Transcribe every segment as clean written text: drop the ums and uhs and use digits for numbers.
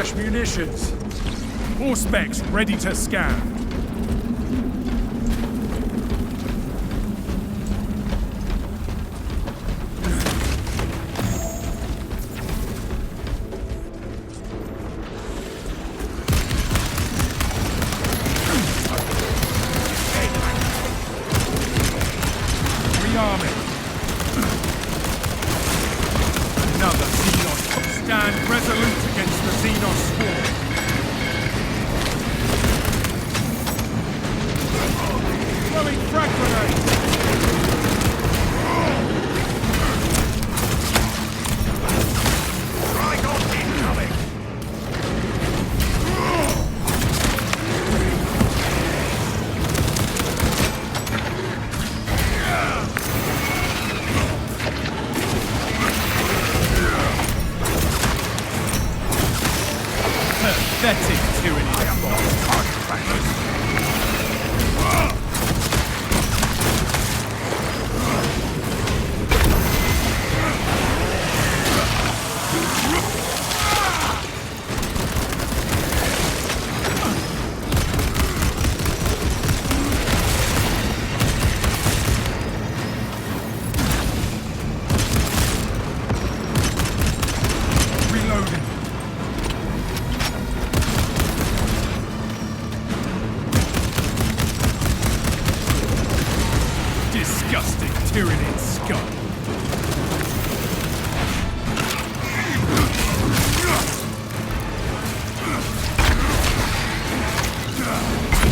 Fresh munitions. All specs ready to scan. Rearming. Another Xenos. Stand resolute against the Xenos swarm. Throwing frag grenades! Trygon incoming! Pathetic tyranny. I am not target practice. Disgusting tyrannid scum.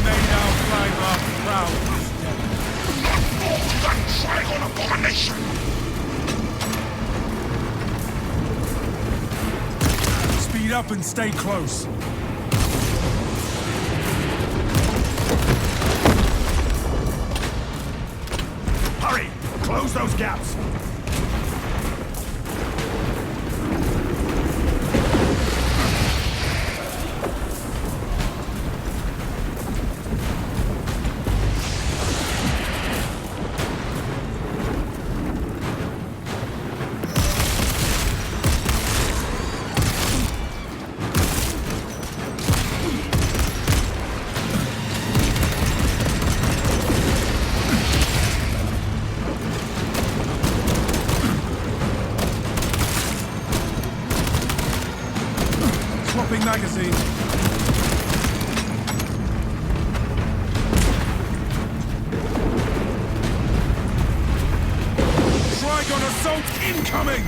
Made our flymark proud this day. Oh, that Trygon abomination! Speed up and stay close. Hurry! Close those gaps! Swapping magazine. Trygon assault incoming!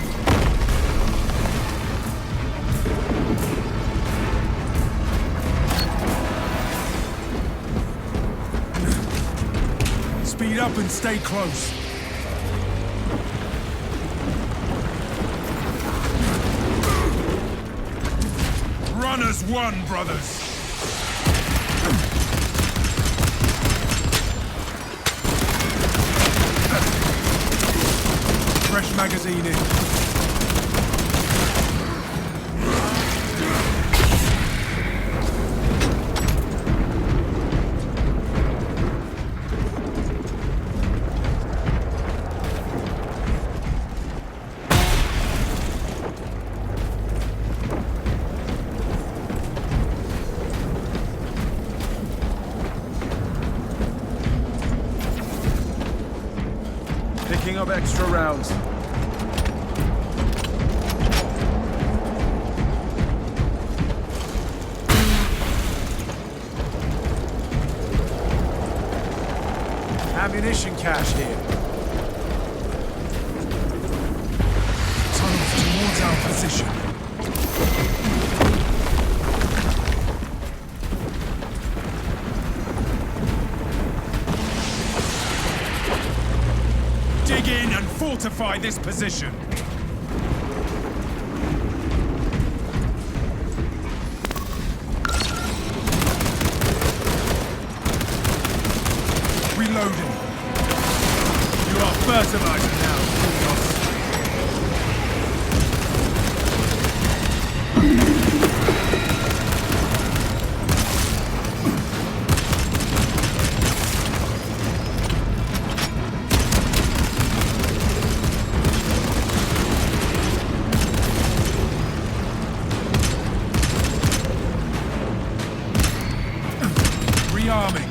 Speed up and stay close. Run as one, brothers! Fresh magazine in. Picking up extra rounds. Ammunition cache here. Tunnels towards our position. Dig in and fortify this position. Reloading. You are fertilizer now, Xenos. army.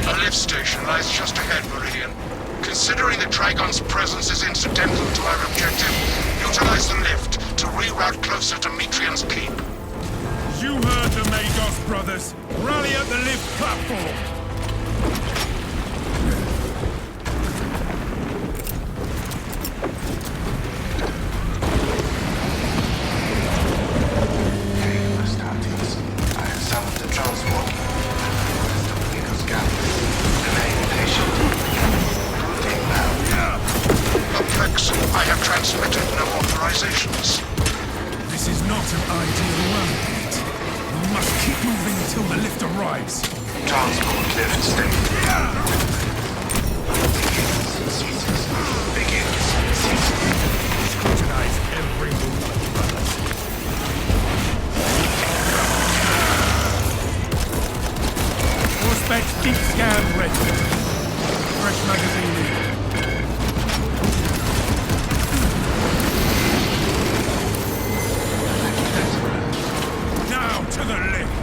A lift station lies just ahead, Meridian. Considering the Trygon's presence is incidental to our objective, utilize the lift to reroute closer to Metrian's keep. You heard the Magos brothers. Rally at the lift platform. I have summoned the transport. Rest of Nico's gap. Remain patient. Moving now. Complex, I have transmitted no authorizations. This is not an ideal run, Pete. We must keep moving until the lift arrives. Transport lift state. Begins. Scrutinize every movement, brothers. Prospect deep scan ready. Fresh magazine in. Now to the lift.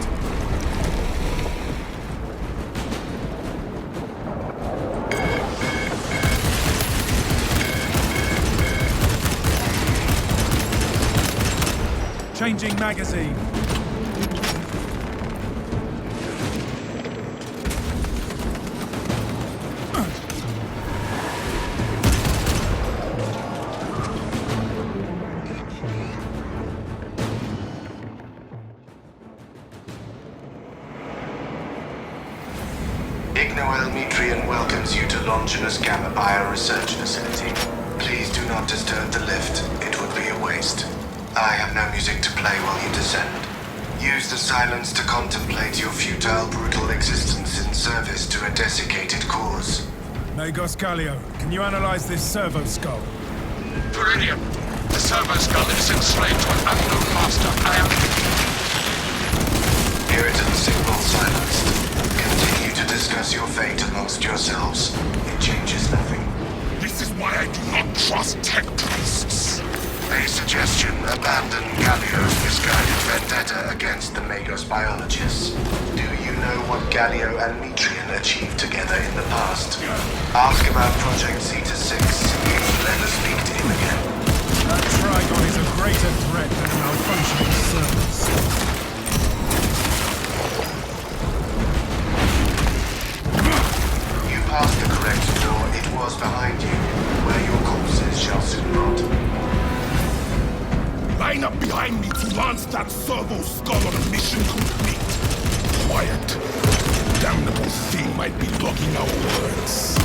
Changing magazine. Ignoel Metrian welcomes you to Longinus Gamma Bio-Research Facility. Please do not disturb the lift. It would be a waste. I have no music to play while you descend. Use the silence to contemplate your futile, brutal existence in service to a desiccated cause. Magos Gallio, can you analyze this servo skull? Meridian, the servo skull is enslaved to an unknown master. Puritan signal silenced. Continue to discuss your fate amongst yourselves. It changes nothing. This is why I do not trust tech priests. A suggestion: abandon Gallio's misguided vendetta against the Magos biologists. Do you know what Gallio and Metrian achieved together in the past? Ask about Project Zeta-6. Let us speak to him again. That Trygon is a greater threat than malfunctioning servers. You passed the correct door. It was behind you, where your corpses shall soon rot. Line up behind me to launch that servo skull on a mission complete. Quiet. Damnable thing might be blocking our words.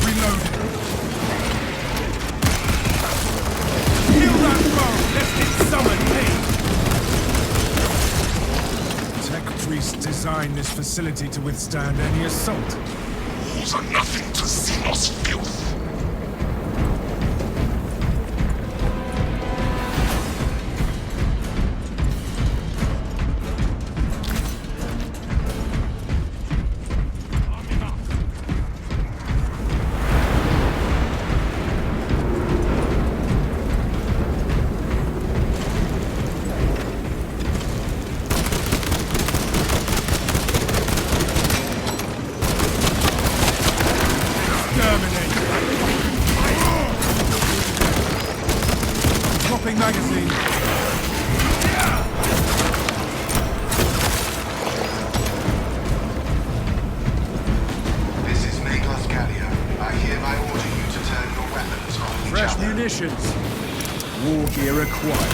Reloading. Kill that foe, lest it summon me! Tech priests designed this facility to withstand any assault. Those are nothing to Xenos filth. Dropping magazine. This is Magos Gallio. I hereby order you to turn your weapons on each Fresh other. munitions. War gear acquired.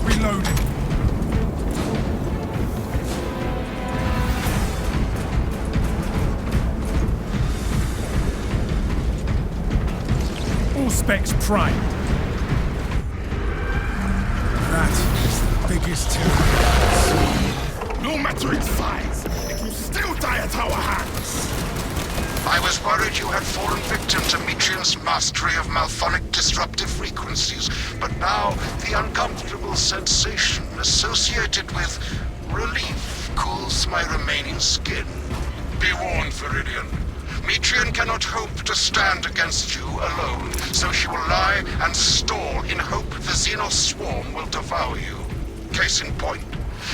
Reloading. All specs primed. That is the biggest terror. No matter its size, it will still die at our hands. I I was worried you had fallen victim to Metrian's mastery of malphonic disruptive frequencies, but now the uncomfortable sensation associated with relief cools my remaining skin. Be warned, Viridian. Metrian cannot hope to stand against you alone, so she will lie and stall in hope the Xenos swarm will devour you. Case in point,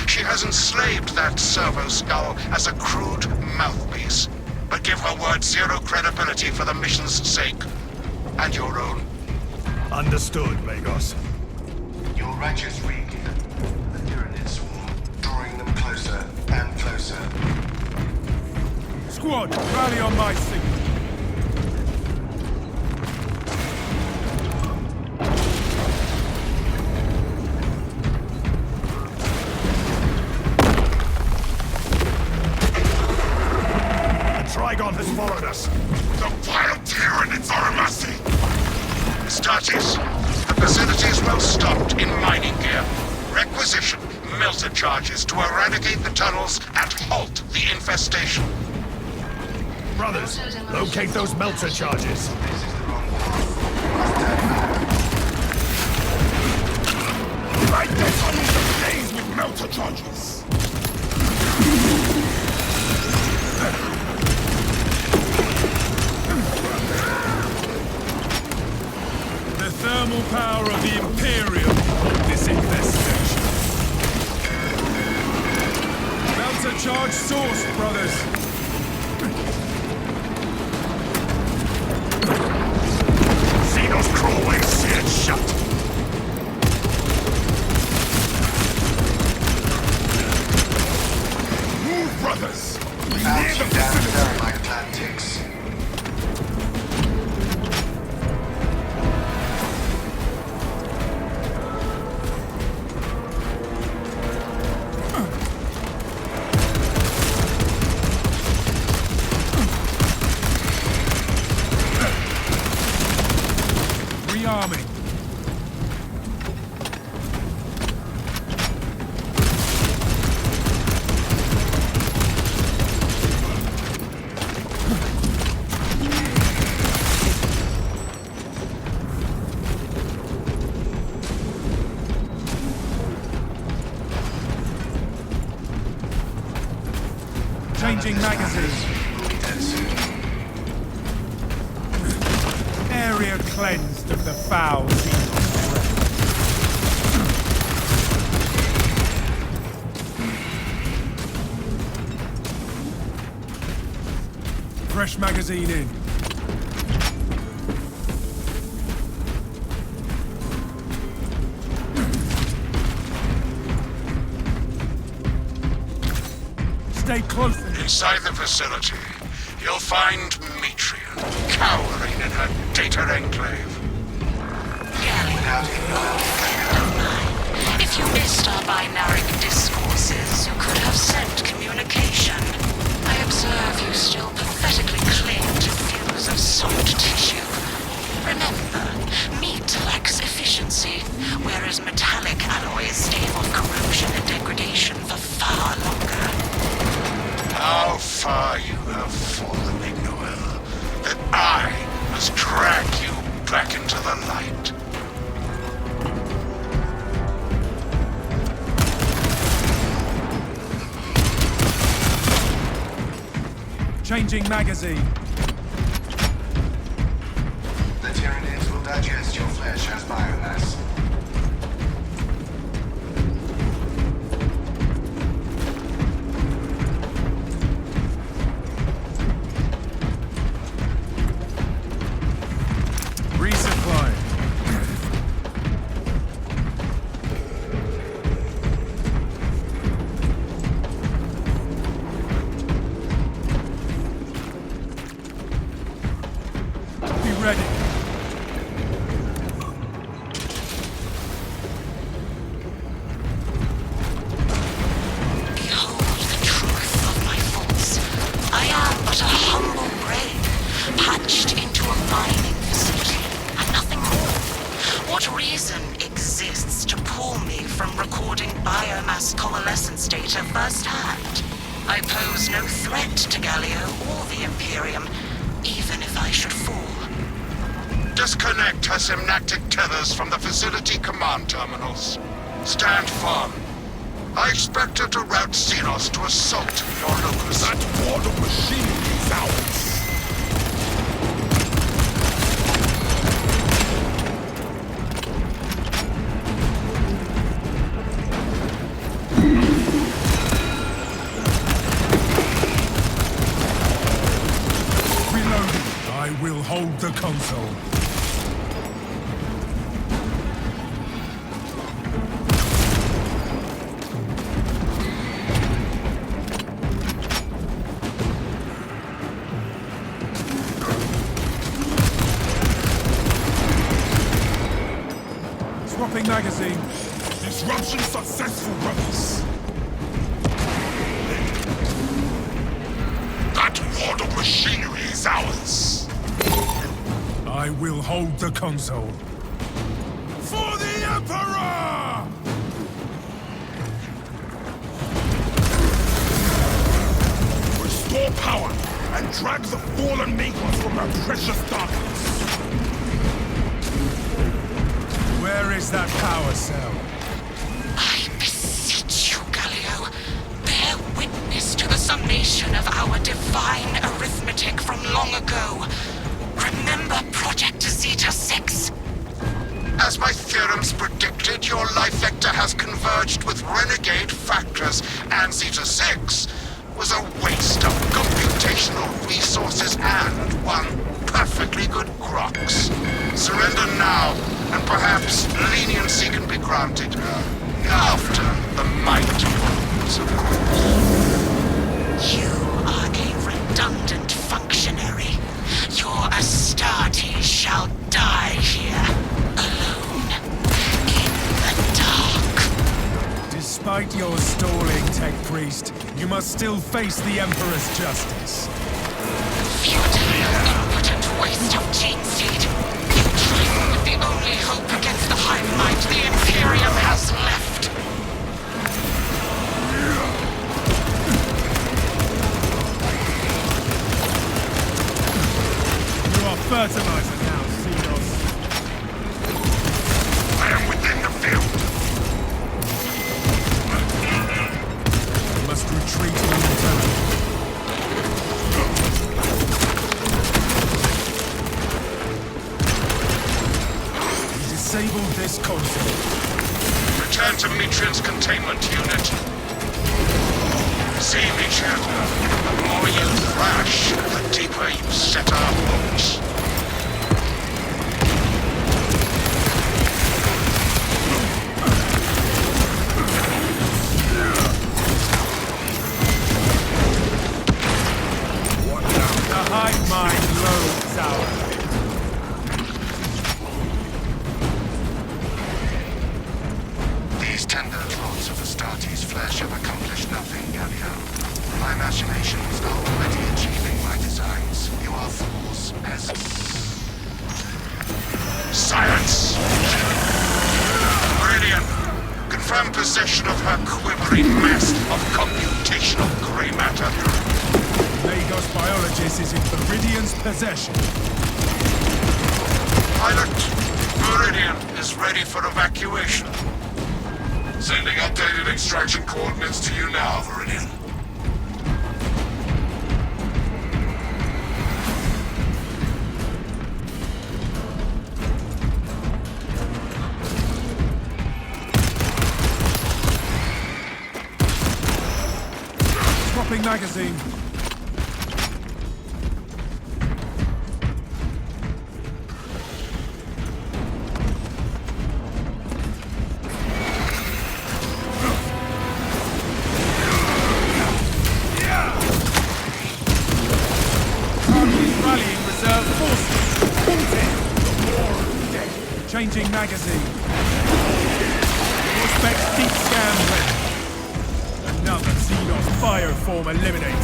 she has enslaved that servo skull as a crude mouthpiece. But give her word zero credibility for the mission's sake. And your own. Understood, Magos. Your righteous rig. The Tyranid swarm, drawing them closer and closer. Squad, rally on my signal. Trygon has followed us. The vile Tyranids are a mercy! Status. The facility is well stocked in mining gear. Requisition melter charges to eradicate the tunnels and halt the infestation. Brothers, locate those melter charges. This is the wrong path. Must turn back. Light the tunnels ablaze with melter charges. The thermal power of the Imperium hold this infestation. Melter charge sourced, brothers. Xenos crawlways seared shut. Move, brothers. We Out near the and down facility. thermite plant ticks. Rearming. Changing magazine. We'll be dead soon. Area cleansed of the foul Xenos threat. Fresh magazine in. Stay close. Inside the facility, you'll find Metrian cowering in her data enclave. Without ignoring If you missed our binaric discourses, you could have sent communication. I observe you still pathetically cling to views of soft tissue. Remember, meat lacks efficiency, whereas metallic alloys stave off corrosion and degradation for far longer. How far you have fallen, Ignoel, that I must drag you back into the light. Changing magazine. The Tyranids will digest your flesh as biomass. Resupply. Be ready. Behold the truth of my faults. I am but a humble brain, patched into a mining facility, and nothing more. What reason exists to pull me from recording biomass coalescence data firsthand? I pose no threat to Galio or the Imperium, even if I should fall. Disconnect her synaptic tethers from the facility command terminals. Stand firm. I expect her to route Xenos to assault your locus. That ward of machinery is ours. I will hold the console. Swapping magazine. Disruption successful, brothers. That ward of machinery is ours. I will hold the console. For the Emperor! Restore power and drag the fallen makers from their precious darkness. Where is that power cell? I beseech you, Galio, bear witness to the summation of our divine arithmetic from long ago. Remember Project Zeta 6? As my theorems predicted, your life vector has converged with renegade factors, and Zeta 6 was a waste of computational resources and one perfectly good Crocs. Surrender now, and perhaps leniency can be granted after the might grows, of course. You are a redundant functionary. Your Astartes shall die here, alone, in the dark. Despite your stalling, Tech Priest, you must still face the Emperor's justice. Futile, impotent waste of gene seed. You trifle with the only hope against the hive mind the Imperium has left. Fertilizer now, Xenos. I am within the field. You must retreat in turn. We disabled this console. Return to Metrian's containment unit. See, Metrian, the more you thrash, the deeper you set our hooks. Hive mind low tower. These tender drops of Astartes' flesh have accomplished nothing, Galio. My imagination was already achieving my designs. You are fools, peasants. Silence! Meridian, confirm possession of her quivering mass of computational gray matter. Lagos biologist is in Viridian's possession. Pilot, Meridian is ready for evacuation. Sending updated extraction coordinates to you now, Viridian. Swapping magazine. Rallying reserve forces. Changing magazine. Prospect deep scan ready. Another Xenos bioform eliminated.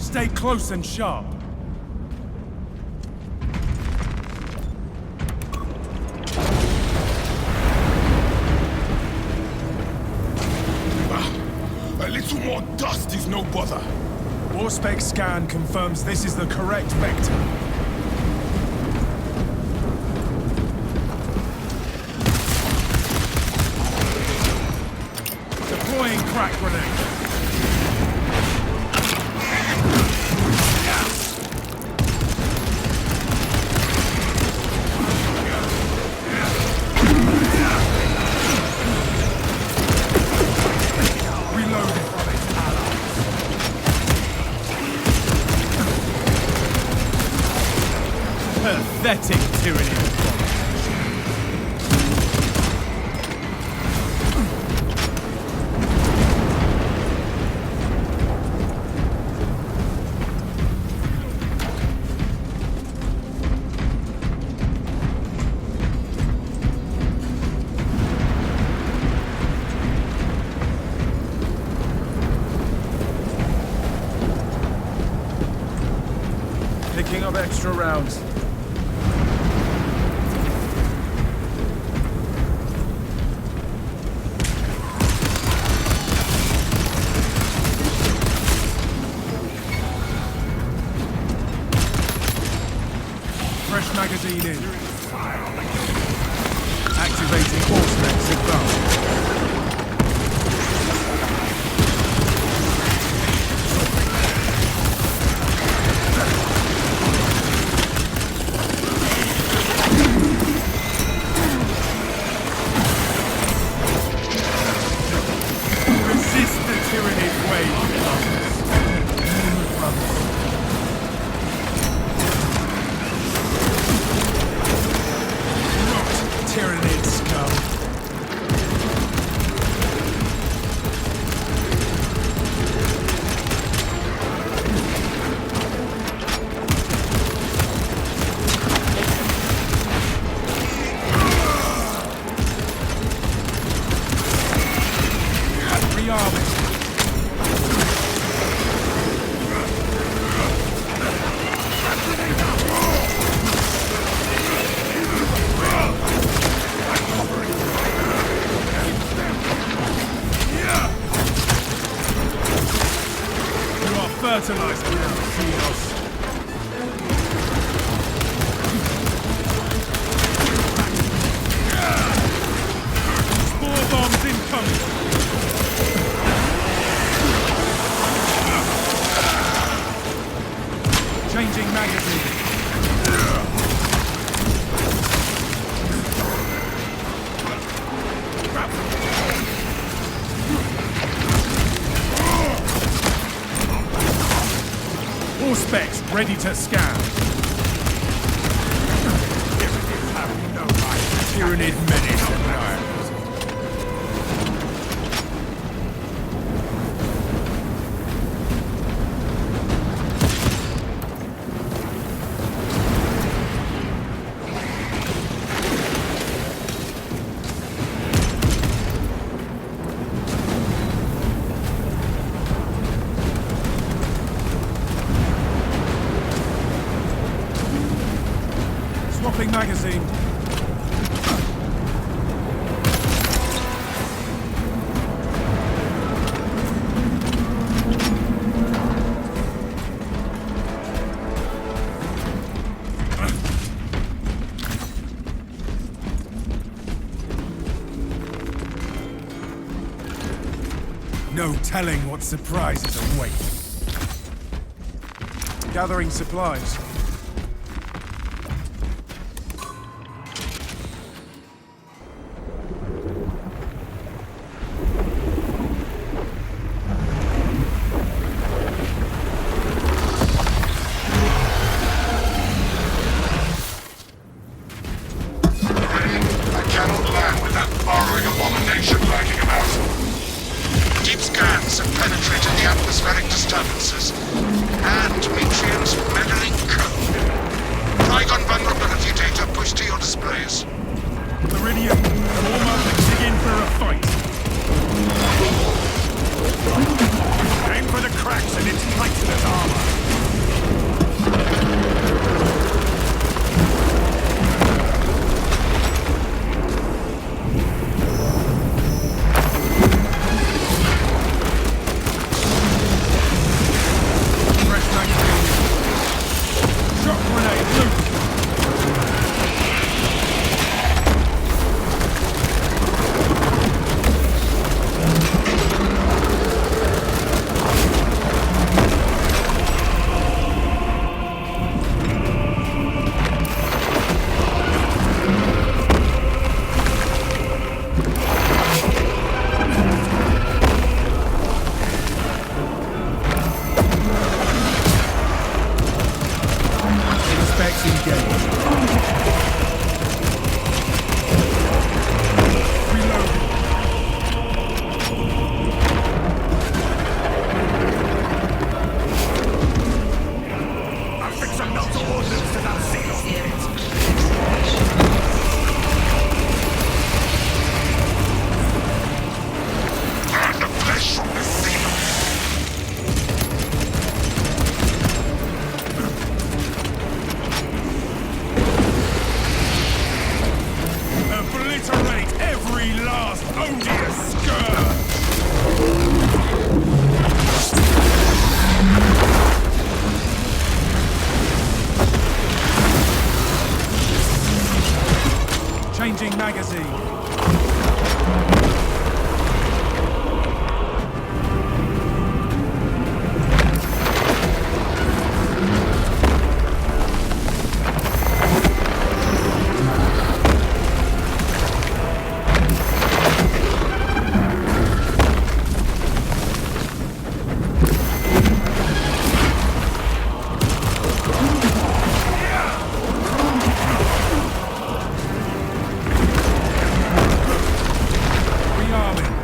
Stay close and sharp. More dust is no bother. Warspec scan confirms this is the correct vector. Deploying crack grenade. Pathetic tyranny of God. Picking up extra rounds. Fresh magazine in. Activating Horseneck signal. Resist the tyrannid wave. Tyrannid scum. Rearming. Fertilizer now, Theos. Spore bombs incoming. Changing magazine. All specs ready to scan. Tyrannid menace annihilated. Swapping magazine. No telling what surprises await. Gathering supplies. Deep scans have penetrated the atmospheric disturbances and Matrian's meddling code. Disengage. Reloading. I'll fix some melter ordnance to that seal. Burn the flesh from the seal. Obliterate every last odious scourge! Changing magazine. Rearming.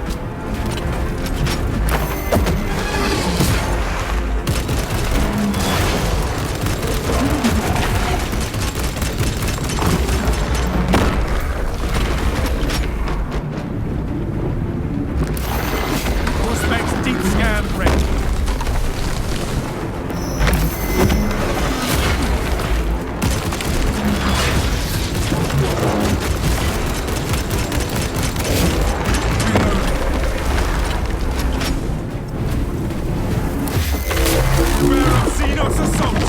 Prospect deep scan ready. Xenos assault!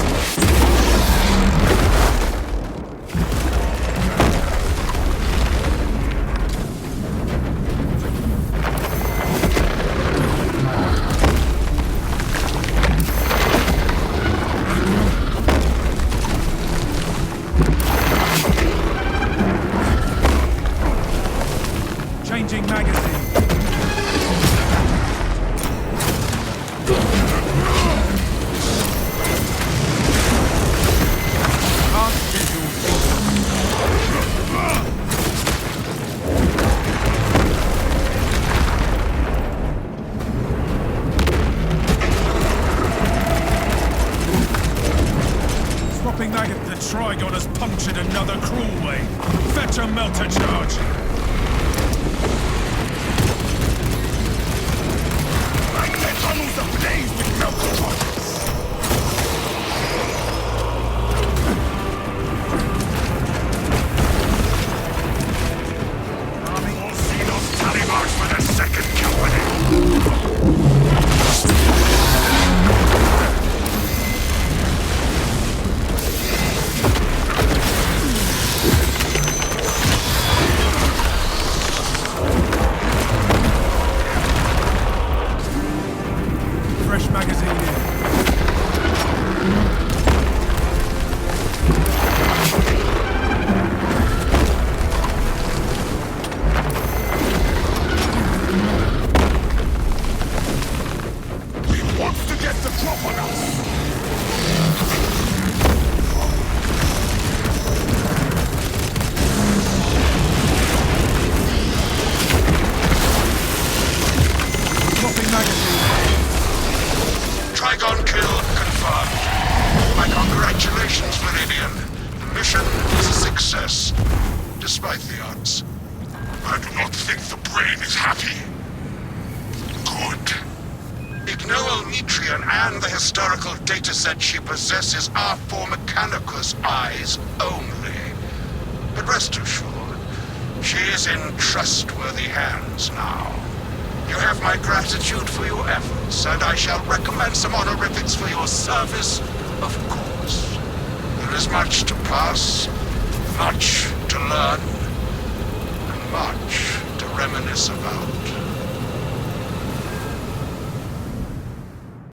Changing magazine. Can't visual. Swapping magazine. The Trygon has punctured another cruel way. Fetch a melter charge. Like the tunnels ablaze with melter charges. Arming all Xenos Talibars for the second company. Fresh magazine in. He wants to get the drop on us. Swapping magazine. Trygon kill confirmed. My congratulations, Meridian. The mission is a success, despite the odds. I do not think the brain is happy. Good. Ignoel Metrian and the historical dataset she possesses are for Mechanicus' eyes only. But rest assured, she is in trustworthy hands now. You have my gratitude for your efforts, and I shall recommend some honorifics for your service, of course. There is much to pass, much to learn, and much to reminisce about.